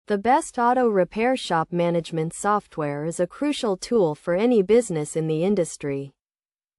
The best auto repair shop management software is a crucial tool for any business in the industry.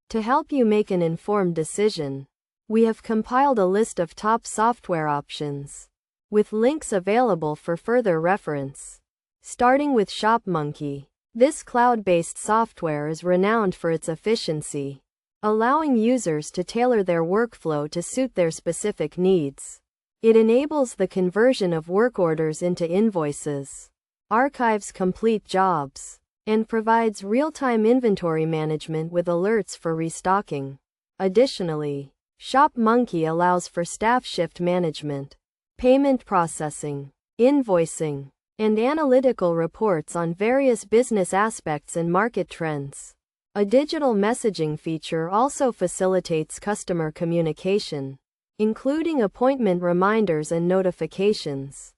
To help you make an informed decision, we have compiled a list of top software options, with links available for further reference. Starting with ShopMonkey. This cloud-based software is renowned for its efficiency, allowing users to tailor their workflow to suit their specific needs. It enables the conversion of work orders into invoices, archives complete jobs, and provides real-time inventory management with alerts for restocking. Additionally, ShopMonkey allows for staff shift management, payment processing, invoicing, and analytical reports on various business aspects and market trends. A digital messaging feature also facilitates customer communication, including appointment reminders and notifications.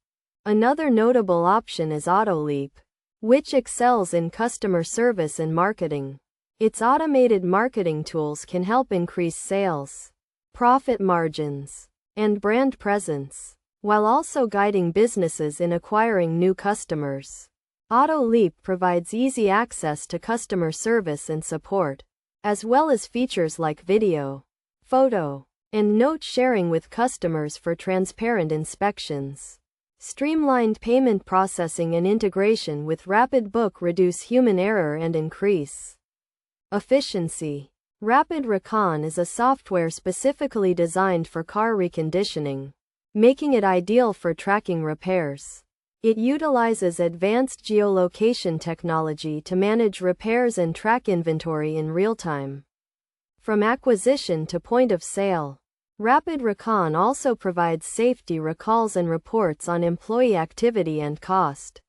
Another notable option is AutoLeap, which excels in customer service and marketing. Its automated marketing tools can help increase sales, profit margins, and brand presence, while also guiding businesses in acquiring new customers. AutoLeap provides easy access to customer service and support, as well as features like video, photo, and note sharing with customers for transparent inspections. Streamlined payment processing and integration with RapidBook reduce human error and increase efficiency. Rapid Recon is a software specifically designed for car reconditioning, making it ideal for tracking repairs. It utilizes advanced geolocation technology to manage repairs and track inventory in real time, from acquisition to point of sale. Rapid Recon also provides safety recalls and reports on employee activity and cost,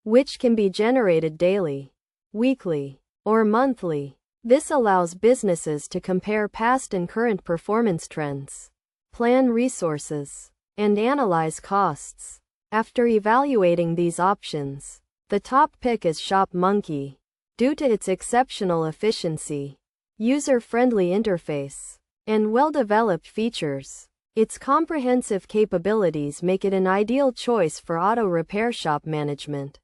which can be generated daily, weekly, or monthly. This allows businesses to compare past and current performance trends, plan resources, and analyze costs. After evaluating these options, the top pick is ShopMonkey. Due to its exceptional efficiency, user-friendly interface, and well-developed features, its comprehensive capabilities make it an ideal choice for auto repair shop management.